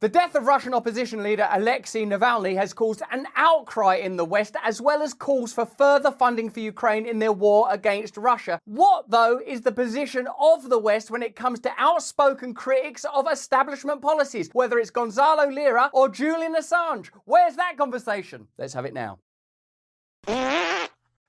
The death of Russian opposition leader Alexei Navalny has caused an outcry in the West, as well as calls for further funding for Ukraine in their war against Russia. What, though, is the position of the West when it comes to outspoken critics of establishment policies, whether it's Gonzalo Lira or Julian Assange? Where's that conversation? Let's have it now.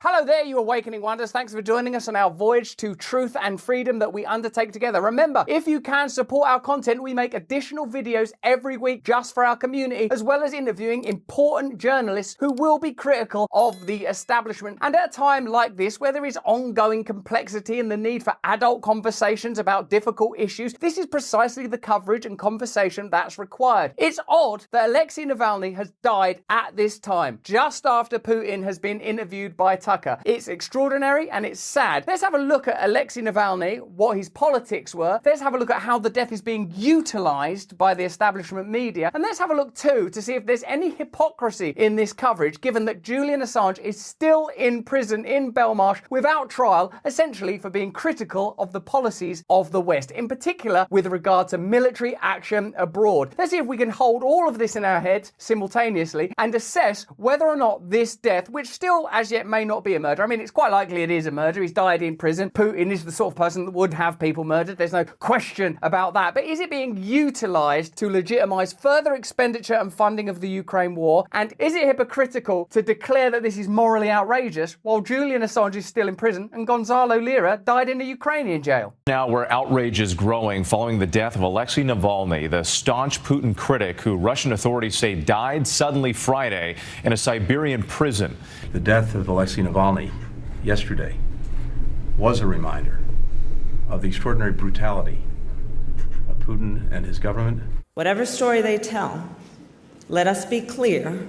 Hello there, you awakening wonders. Thanks for joining us on our voyage to truth and freedom that we undertake together. Remember, if you can support our content, we make additional videos every week just for our community, as well as interviewing important journalists who will be critical of the establishment. And at a time like this, where there is ongoing complexity and the need for adult conversations about difficult issues, this is precisely the coverage and conversation that's required. It's odd that Alexei Navalny has died at this time, just after Putin has been interviewed by Tucker. It's extraordinary and it's sad. Let's have a look at Alexei Navalny, what his politics were. Let's have a look at how the death is being utilized by the establishment media. And let's have a look too to see if there's any hypocrisy in this coverage, given that Julian Assange is still in prison in Belmarsh without trial, essentially for being critical of the policies of the West, in particular with regard to military action abroad. Let's see if we can hold all of this in our heads simultaneously and assess whether or not this death, which still as yet may not be a murder. I mean, it's quite likely it is a murder. He's died in prison. Putin is the sort of person that would have people murdered. There's no question about that. But is it being utilized to legitimize further expenditure and funding of the Ukraine war? And is it hypocritical to declare that this is morally outrageous while Julian Assange is still in prison and Gonzalo Lira died in a Ukrainian jail? Now, where outrage is growing following the death of Alexei Navalny, the staunch Putin critic who Russian authorities say died suddenly Friday in a Siberian prison. The death of Alexei Navalny yesterday was a reminder of the extraordinary brutality of Putin and his government. Whatever story they tell, let us be clear,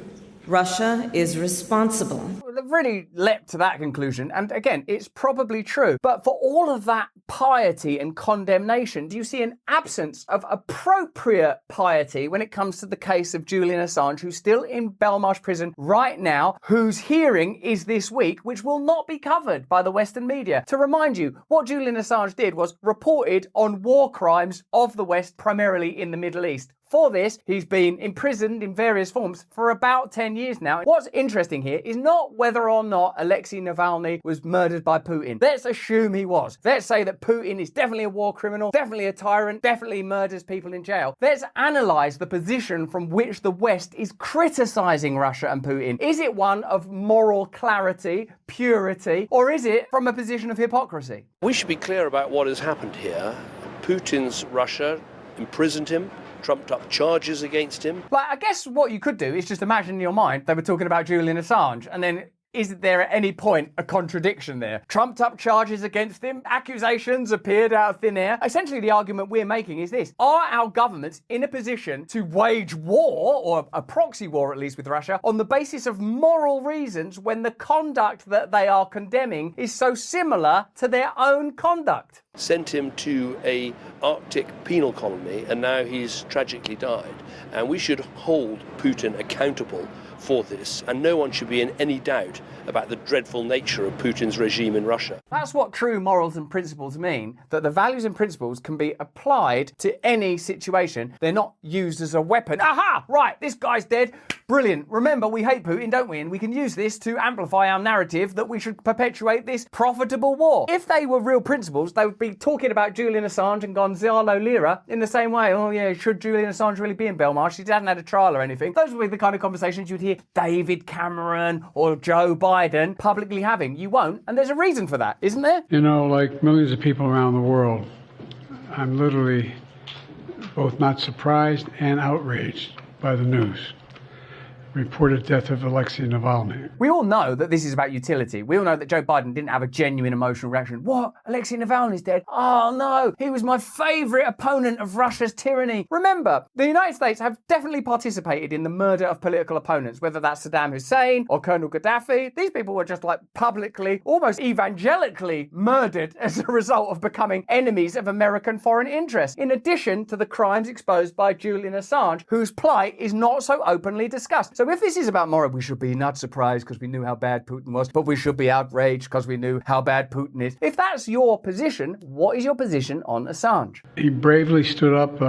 Russia is responsible. They've really leapt to that conclusion, and again, it's probably true. But for all of that piety and condemnation, do you see an absence of appropriate piety when it comes to the case of Julian Assange, who's still in Belmarsh prison right now, whose hearing is this week, which will not be covered by the Western media? To remind you, what Julian Assange did was reported on war crimes of the West, primarily in the Middle East. For this, he's been imprisoned in various forms for about 10 years now. What's interesting here is not whether or not Alexei Navalny was murdered by Putin. Let's assume he was. Let's say that Putin is definitely a war criminal, definitely a tyrant, definitely murders people in jail. Let's analyze the position from which the West is criticizing Russia and Putin. Is it one of moral clarity, purity, or is it from a position of hypocrisy? We should be clear about what has happened here. Putin's Russia imprisoned him, trumped up charges against him. Like, I guess what you could do is just imagine in your mind they were talking about Julian Assange, and then is there at any point a contradiction there? Trumped up charges against him, accusations appeared out of thin air. Essentially, the argument we're making is this: are our governments in a position to wage war, or a proxy war at least with Russia, on the basis of moral reasons when the conduct that they are condemning is so similar to their own conduct? Sent him to a Arctic penal colony, and now he's tragically died. And we should hold Putin accountable for this, and no one should be in any doubt about the dreadful nature of Putin's regime in Russia. That's what true morals and principles mean, that the values and principles can be applied to any situation. They're not used as a weapon. Aha! Right, this guy's dead. Brilliant. Remember, we hate Putin, don't we? And we can use this to amplify our narrative that we should perpetuate this profitable war. If they were real principles, they would be talking about Julian Assange and Gonzalo Lira in the same way. Oh yeah, should Julian Assange really be in Belmarsh? He hasn't had a trial or anything. Those would be the kind of conversations you'd hear David Cameron or Joe Biden publicly having. You won't, and there's a reason for that, isn't there? You know, like millions of people around the world, I'm literally both not surprised and outraged by the news. Reported death of Alexei Navalny. We all know that this is about utility. We all know that Joe Biden didn't have a genuine emotional reaction. What? Alexei Navalny's dead? Oh no, he was my favourite opponent of Russia's tyranny. Remember, the United States have definitely participated in the murder of political opponents, whether that's Saddam Hussein or Colonel Gaddafi. These people were just like publicly, almost evangelically murdered as a result of becoming enemies of American foreign interests, in addition to the crimes exposed by Julian Assange, whose plight is not so openly discussed. So if this is about moral, we should be not surprised because we knew how bad Putin was, but we should be outraged because we knew how bad Putin is. If that's your position, what is your position on Assange? He bravely stood up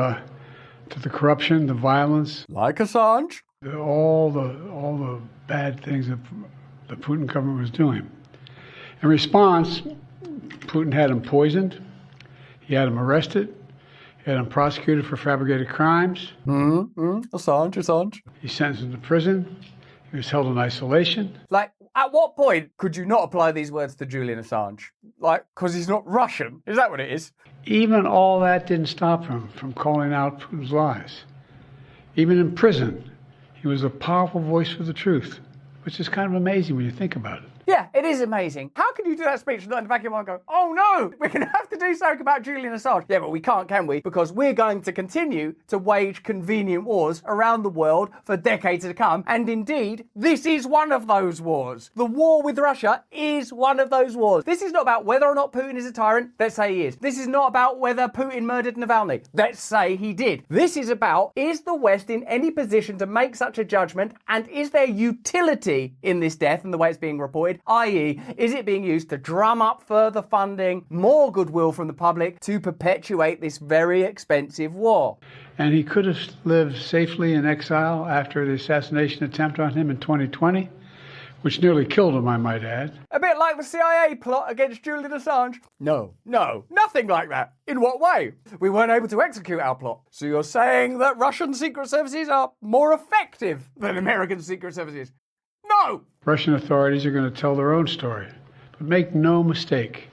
to the corruption, the violence, Like Assange. all the bad things that the Putin government was doing. In response, Putin had him poisoned, he had him arrested, he had him prosecuted for fabricated crimes. Assange. He sentenced him to prison. He was held in isolation. Like, at what point could you not apply these words to Julian Assange? Like, because he's not Russian? Is that what it is? Even all that didn't stop him from calling out Putin's lies. Even in prison, he was a powerful voice for the truth, which is kind of amazing when you think about it. Yeah, it is amazing. How can you do that speech and not in the back of your mind go, oh no, we're going to have to do something about Julian Assange? Yeah, but we can't, can we? Because we're going to continue to wage convenient wars around the world for decades to come. And indeed, this is one of those wars. The war with Russia is one of those wars. This is not about whether or not Putin is a tyrant. Let's say he is. This is not about whether Putin murdered Navalny. Let's say he did. This is about, is the West in any position to make such a judgment? And is there utility in this death and the way it's being reported? I.e., is it being used to drum up further funding, more goodwill from the public to perpetuate this very expensive war? And he could have lived safely in exile after the assassination attempt on him in 2020, which nearly killed him, I might add. A bit like the CIA plot against Julian Assange? No, nothing like that. In what way? We weren't able to execute our plot. So you're saying that Russian secret services are more effective than American secret services? No! Russian authorities are going to tell their own story. But make no mistake,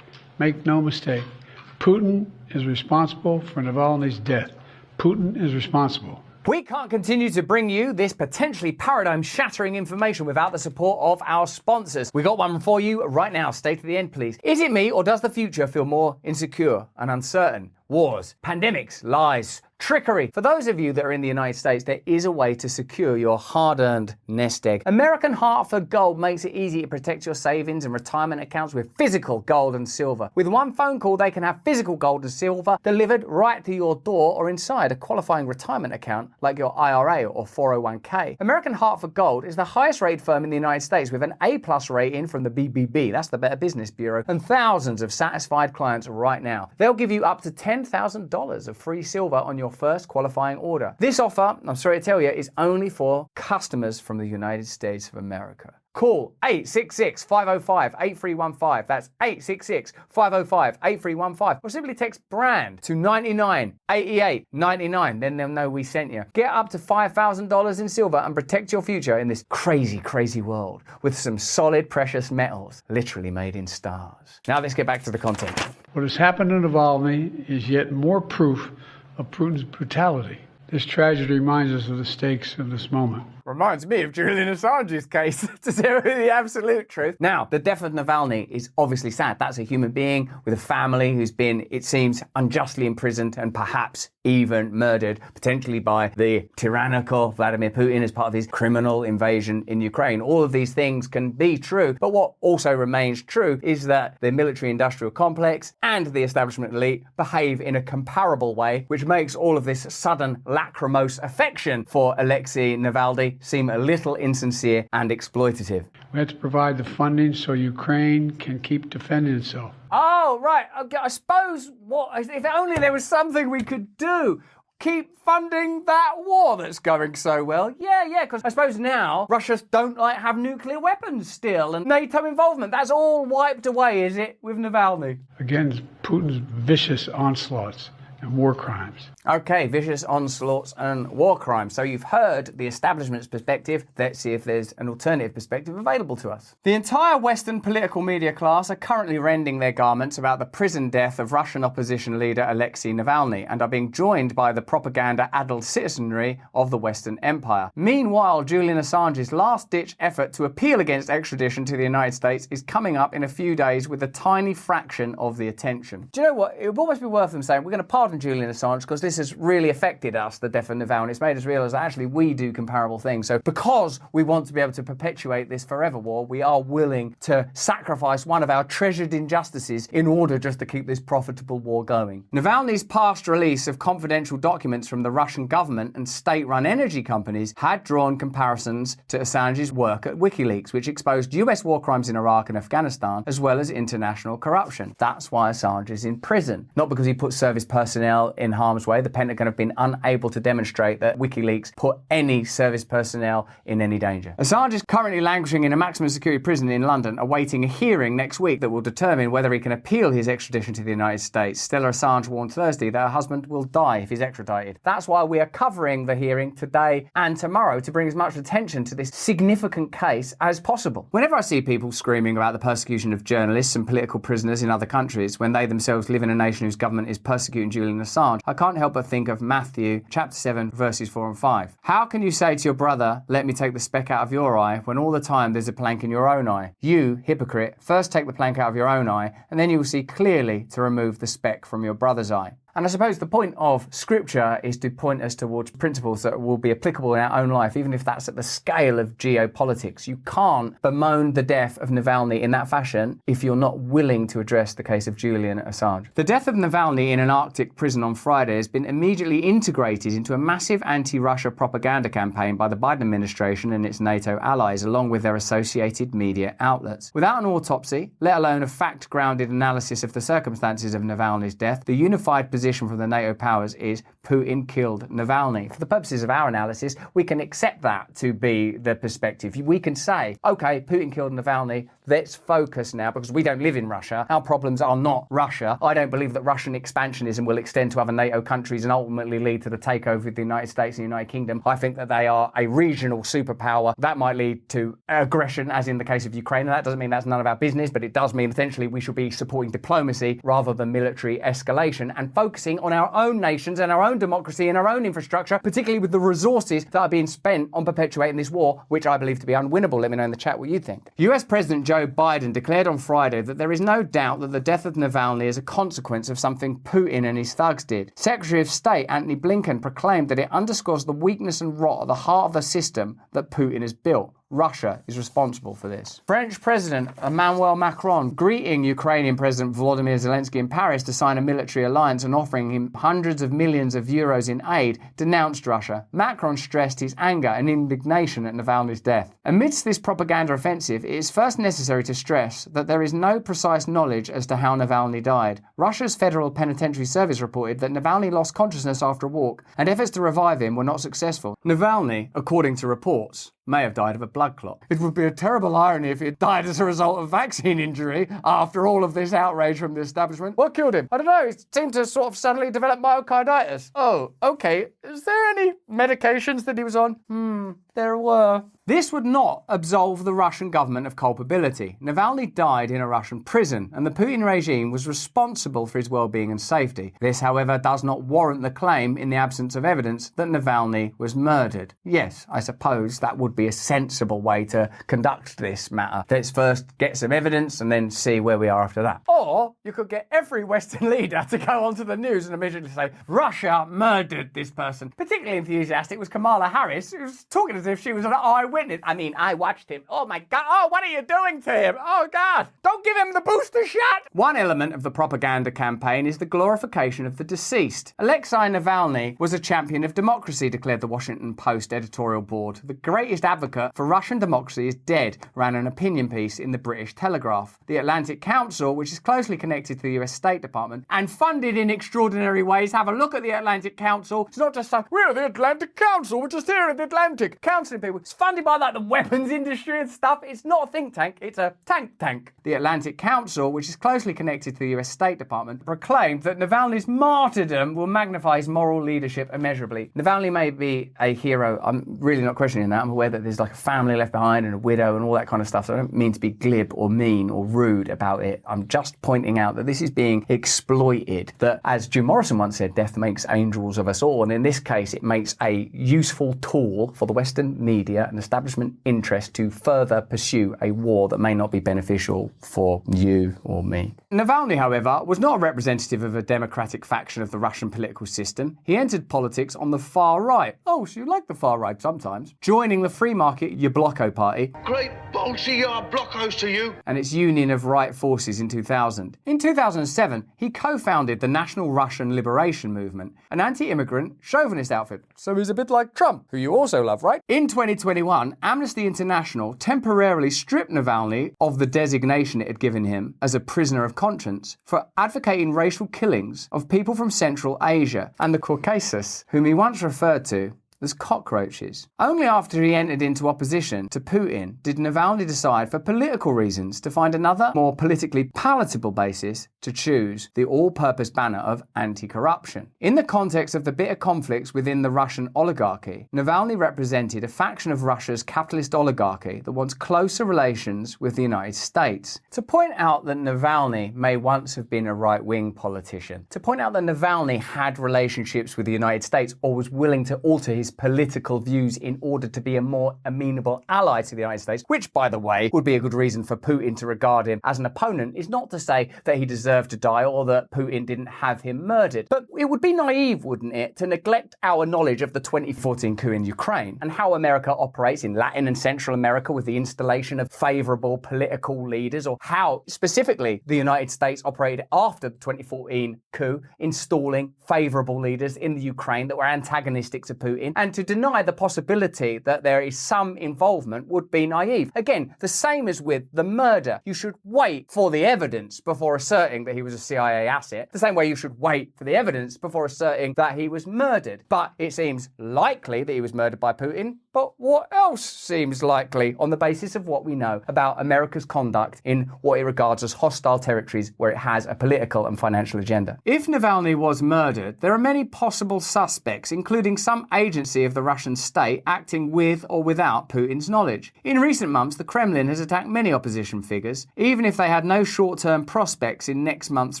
Putin is responsible for Navalny's death. Putin is responsible. We can't continue to bring you this potentially paradigm-shattering information without the support of our sponsors. We got one for you right now. Stay to the end, please. Is it me, or does the future feel more insecure and uncertain? Wars, pandemics, lies, trickery. For those of you that are in the United States, there is a way to secure your hard-earned nest egg. American Hartford Gold makes it easy to protect your savings and retirement accounts with physical gold and silver. With one phone call, they can have physical gold and silver delivered right to your door or inside a qualifying retirement account like your IRA or 401k. American Hartford Gold is the highest rated firm in the United States with an A+ rating from the BBB, that's the Better Business Bureau, and thousands of satisfied clients right now. They'll give you up to $10,000 of free silver on your first qualifying order. This offer, I'm sorry to tell you, is only for customers from the United States of America. Call 866-505-8315. That's 866-505-8315. Or simply text BRAND to 998899. Then they'll know we sent you. Get up to $5,000 in silver and protect your future in this crazy, crazy world with some solid precious metals, literally made in stars. Now let's get back to the content. What has happened to Navalny is yet more proof of Putin's brutality. This tragedy reminds us of the stakes of this moment. Reminds me of Julian Assange's case, to tell you the absolute truth. Now, the death of Navalny is obviously sad. That's a human being with a family who's been, it seems, unjustly imprisoned and perhaps even murdered, potentially by the tyrannical Vladimir Putin as part of his criminal invasion in Ukraine. All of these things can be true, but what also remains true is that the military-industrial complex and the establishment elite behave in a comparable way, which makes all of this sudden lachrymose affection for Alexei Navalny seem a little insincere and exploitative. We have to provide the funding so Ukraine can keep defending itself. Oh, right. Okay, I suppose if only there was something we could do. Keep funding that war that's going so well. Yeah, because I suppose now Russia don't have nuclear weapons still, and NATO involvement, that's all wiped away, is it, with Navalny? Against Putin's vicious onslaughts and war crimes. Okay, vicious onslaughts and war crimes. So you've heard the establishment's perspective. Let's see if there's an alternative perspective available to us. The entire Western political media class are currently rending their garments about the prison death of Russian opposition leader Alexei Navalny and are being joined by the propaganda-addled citizenry of the Western Empire. Meanwhile, Julian Assange's last-ditch effort to appeal against extradition to the United States is coming up in a few days with a tiny fraction of the attention. Do you know what? It would almost be worth them saying, we're going to pardon Julian Assange because this has really affected us, the death of Navalny. It's made us realise that actually we do comparable things. So because we want to be able to perpetuate this forever war, we are willing to sacrifice one of our treasured injustices in order just to keep this profitable war going. Navalny's past release of confidential documents from the Russian government and state-run energy companies had drawn comparisons to Assange's work at WikiLeaks, which exposed US war crimes in Iraq and Afghanistan, as well as international corruption. That's why Assange is in prison. Not because he put service personnel personnel in harm's way. The Pentagon have been unable to demonstrate that WikiLeaks put any service personnel in any danger. Assange is currently languishing in a maximum security prison in London, awaiting a hearing next week that will determine whether he can appeal his extradition to the United States. Stella Assange warned Thursday that her husband will die if he's extradited. That's why we are covering the hearing today and tomorrow to bring as much attention to this significant case as possible. Whenever I see people screaming about the persecution of journalists and political prisoners in other countries when they themselves live in a nation whose government is persecuting Julian Assange, I can't help but think of Matthew chapter 7 verses 4 and 5. How can you say to your brother, let me take the speck out of your eye, when all the time there's a plank in your own eye? You, hypocrite, first take the plank out of your own eye, and then you will see clearly to remove the speck from your brother's eye. And I suppose the point of Scripture is to point us towards principles that will be applicable in our own life, even if that's at the scale of geopolitics. You can't bemoan the death of Navalny in that fashion if you're not willing to address the case of Julian Assange. The death of Navalny in an Arctic prison on Friday has been immediately integrated into a massive anti-Russia propaganda campaign by the Biden administration and its NATO allies, along with their associated media outlets. Without an autopsy, let alone a fact-grounded analysis of the circumstances of Navalny's death, the unified position from the NATO powers is Putin killed Navalny. For the purposes of our analysis, we can accept that to be the perspective. We can say, okay, Putin killed Navalny, let's focus now, because we don't live in Russia. Our problems are not Russia. I don't believe that Russian expansionism will extend to other NATO countries and ultimately lead to the takeover of the United States and the United Kingdom. I think that they are a regional superpower. That might lead to aggression, as in the case of Ukraine. And that doesn't mean that's none of our business, but it does mean essentially we should be supporting diplomacy rather than military escalation and focusing on our own nations and our own democracy and our own infrastructure, particularly with the resources that are being spent on perpetuating this war, which I believe to be unwinnable. Let me know in the chat what you think. US President Joe Biden declared on Friday that there is no doubt that the death of Navalny is a consequence of something Putin and his thugs did. Secretary of State Antony Blinken proclaimed that it underscores the weakness and rot at the heart of the system that Putin has built. Russia is responsible for this. French President Emmanuel Macron greeting Ukrainian President Volodymyr Zelensky in Paris to sign a military alliance and offering him hundreds of millions of euros in aid, denounced Russia. Macron stressed his anger and indignation at Navalny's death. Amidst this propaganda offensive, it is first necessary to stress that there is no precise knowledge as to how Navalny died. Russia's Federal Penitentiary Service reported that Navalny lost consciousness after a walk, and efforts to revive him were not successful. Navalny, according to reports, may have died of a blood clot. It would be a terrible irony if he had died as a result of vaccine injury after all of this outrage from the establishment. What killed him? I don't know. He seemed to sort of suddenly develop myocarditis. Oh, okay. Is there any medications that he was on? There were. This would not absolve the Russian government of culpability. Navalny died in a Russian prison, and the Putin regime was responsible for his well-being and safety. This, however, does not warrant the claim, in the absence of evidence, that Navalny was murdered. Yes, I suppose that would be a sensible way to conduct this matter. Let's first get some evidence and then see where we are after that. Or you could get every Western leader to go onto the news and immediately say, Russia murdered this person. Particularly enthusiastic was Kamala Harris, who was talking as if she was an eyewitness. I mean, I watched him. Oh my God. Oh, what are you doing to him? Oh God. Don't give him the booster shot. One element of the propaganda campaign is the glorification of the deceased. Alexei Navalny was a champion of democracy, declared the Washington Post editorial board. The greatest advocate for Russian democracy is dead, ran an opinion piece in the British Telegraph. The Atlantic Council, which is closely connected to the US State Department and funded in extraordinary ways. Have a look at the Atlantic Council. It's not just some, we're the Atlantic Council, we're just here in the Atlantic. Counselling people. It's funded by like the weapons industry and stuff. It's not a think tank, it's a tank. The Atlantic Council, which is closely connected to the US State Department, proclaimed that Navalny's martyrdom will magnify his moral leadership immeasurably. Navalny may be a hero. I'm really not questioning that. I'm aware that there's like a family left behind and a widow and all that kind of stuff. So I don't mean to be glib or mean or rude about it. I'm just pointing out that this is being exploited. That, as Jim Morrison once said, death makes angels of us all. And in this case, it makes a useful tool for the Western media and establishment interest to further pursue a war that may not be beneficial for you or me. Navalny, however, was not a representative of a democratic faction of the Russian political system. He entered politics on the far right. Oh, so you like the far right sometimes. Joining the free market Yabloko party. Great Bolshevik blocos to you. And its union of right forces in 2000. In 2007, he co-founded the National Russian Liberation Movement, an anti-immigrant chauvinist outfit. So he's a bit like Trump, who you also love, right? In 2021, one, Amnesty International temporarily stripped Navalny of the designation it had given him as a prisoner of conscience for advocating racial killings of people from Central Asia and the Caucasus, whom he once referred to as cockroaches. Only after he entered into opposition to Putin did Navalny decide for political reasons to find another, more politically palatable basis to choose the all-purpose banner of anti-corruption. In the context of the bitter conflicts within the Russian oligarchy, Navalny represented a faction of Russia's capitalist oligarchy that wants closer relations with the United States. To point out that Navalny may once have been a right-wing politician, to point out that Navalny had relationships with the United States or was willing to alter his political views in order to be a more amenable ally to the United States, which, by the way, would be a good reason for Putin to regard him as an opponent, is not to say that he deserved to die or that Putin didn't have him murdered. But it would be naive, wouldn't it, to neglect our knowledge of the 2014 coup in Ukraine and how America operates in Latin and Central America with the installation of favourable political leaders, or how, specifically, the United States operated after the 2014 coup, installing favourable leaders in the Ukraine that were antagonistic to Putin. And to deny the possibility that there is some involvement would be naive. Again, the same as with the murder. You should wait for the evidence before asserting that he was a CIA asset, the same way you should wait for the evidence before asserting that he was murdered. But it seems likely that he was murdered by Putin. But what else seems likely on the basis of what we know about America's conduct in what it regards as hostile territories where it has a political and financial agenda? If Navalny was murdered, there are many possible suspects, including some agency of the Russian state acting with or without Putin's knowledge. In recent months, the Kremlin has attacked many opposition figures, even if they had no short-term prospects in next month's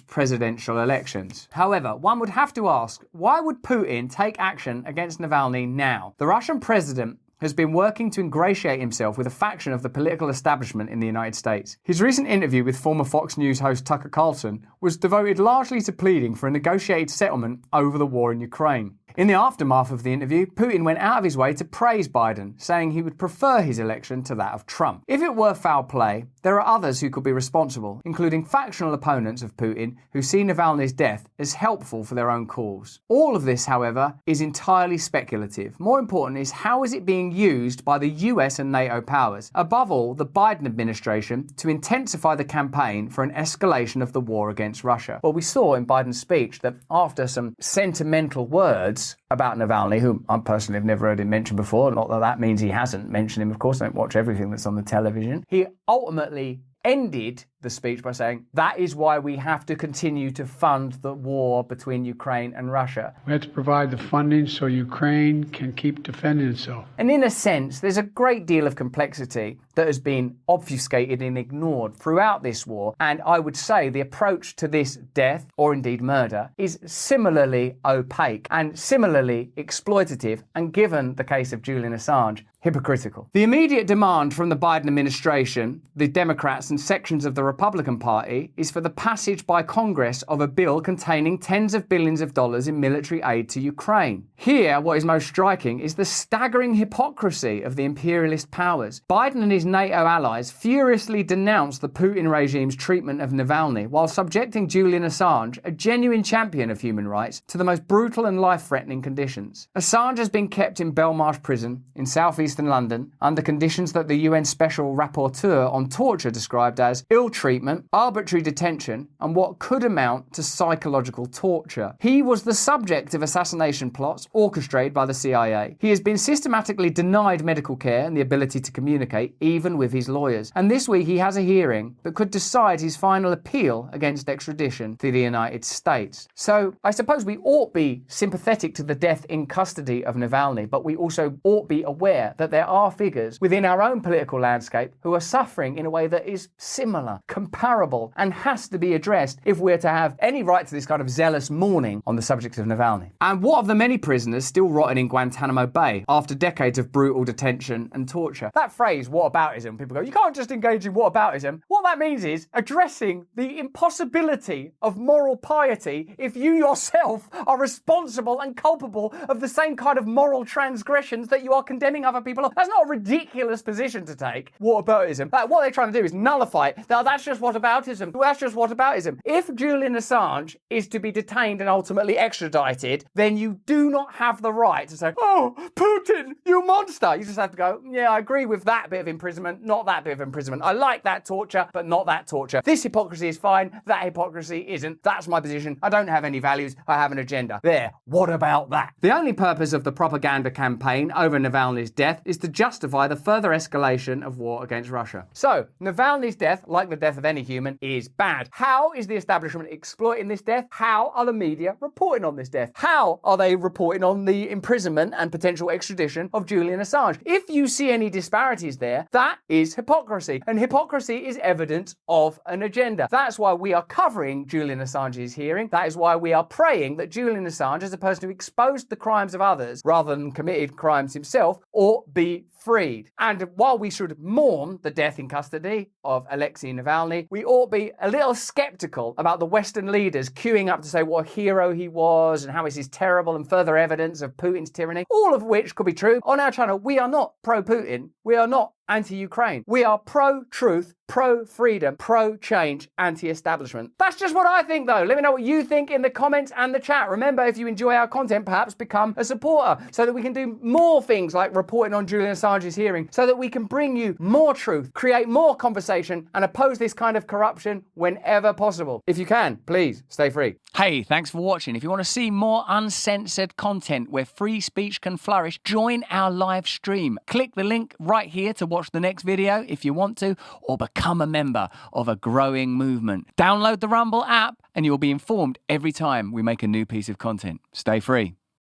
presidential elections. However, one would have to ask, why would Putin take action against Navalny now? The Russian president has been working to ingratiate himself with a faction of the political establishment in the United States. His recent interview with former Fox News host Tucker Carlson was devoted largely to pleading for a negotiated settlement over the war in Ukraine. In the aftermath of the interview, Putin went out of his way to praise Biden, saying he would prefer his election to that of Trump. If it were foul play, there are others who could be responsible, including factional opponents of Putin who see Navalny's death as helpful for their own cause. All of this, however, is entirely speculative. More important is how is it being used by the US and NATO powers, above all the Biden administration, to intensify the campaign for an escalation of the war against Russia. Well, we saw in Biden's speech that after some sentimental words about Navalny, whom I personally have never heard him mention before, not that that means he hasn't mentioned him, of course, I don't watch everything that's on the television, he ultimately ended the speech by saying, that is why we have to continue to fund the war between Ukraine and Russia. We have to provide the funding so Ukraine can keep defending itself. And in a sense, there's a great deal of complexity that has been obfuscated and ignored throughout this war. And I would say the approach to this death, or indeed murder, is similarly opaque and similarly exploitative, and given the case of Julian Assange, hypocritical. The immediate demand from the Biden administration, the Democrats and sections of the Republican Party is for the passage by Congress of a bill containing tens of billions of dollars in military aid to Ukraine. Here, what is most striking is the staggering hypocrisy of the imperialist powers. Biden and his NATO allies furiously denounced the Putin regime's treatment of Navalny while subjecting Julian Assange, a genuine champion of human rights, to the most brutal and life-threatening conditions. Assange has been kept in Belmarsh prison in southeastern London under conditions that the UN Special Rapporteur on Torture described as ill-treatment, arbitrary detention, and what could amount to psychological torture. He was the subject of assassination plots orchestrated by the CIA. He has been systematically denied medical care and the ability to communicate, even with his lawyers. And this week he has a hearing that could decide his final appeal against extradition to the United States. So I suppose we ought be sympathetic to the death in custody of Navalny, but we also ought be aware that there are figures within our own political landscape who are suffering in a way that is similar, comparable, and has to be addressed if we're to have any right to this kind of zealous mourning on the subject of Navalny. And what of the many prisoners still rotting in Guantanamo Bay after decades of brutal detention and torture? That phrase, whataboutism, people go, you can't just engage in whataboutism. What that means is addressing the impossibility of moral piety if you yourself are responsible and culpable of the same kind of moral transgressions that you are condemning other people people off. That's not a ridiculous position to take, whataboutism. Like, what they're trying to do is nullify it. That's just whataboutism. That's just whataboutism. If Julian Assange is to be detained and ultimately extradited, then you do not have the right to say, oh, Putin, you monster. You just have to go, yeah, I agree with that bit of imprisonment, not that bit of imprisonment. I like that torture, but not that torture. This hypocrisy is fine, that hypocrisy isn't. That's my position. I don't have any values, I have an agenda. There, what about that? The only purpose of the propaganda campaign over Navalny's death is to justify the further escalation of war against Russia. So, Navalny's death, like the death of any human, is bad. How is the establishment exploiting this death? How are the media reporting on this death? How are they reporting on the imprisonment and potential extradition of Julian Assange? If you see any disparities there, that is hypocrisy. And hypocrisy is evidence of an agenda. That's why we are covering Julian Assange's hearing. That is why we are praying that Julian Assange, as a person who exposed the crimes of others rather than committed crimes himself, ought be freed. And while we should mourn the death in custody of Alexei Navalny, we ought be a little skeptical about the Western leaders queuing up to say what a hero he was and how this is terrible and further evidence of Putin's tyranny, all of which could be true. On our channel, we are not pro-Putin. We are not anti-Ukraine. We are pro-truth, pro-freedom, pro-change, anti-establishment. That's just what I think, though. Let me know what you think in the comments and the chat. Remember, if you enjoy our content, perhaps become a supporter so that we can do more things like reporting on Julian Assange's hearing, so that we can bring you more truth, create more conversation, and oppose this kind of corruption whenever possible. If you can, please stay free. Hey, thanks for watching. If you want to see more uncensored content where free speech can flourish, join our live stream. Click the link right here to watch the next video if you want to, or become a member of a growing movement. Download the Rumble app and you'll be informed every time we make a new piece of content. Stay free.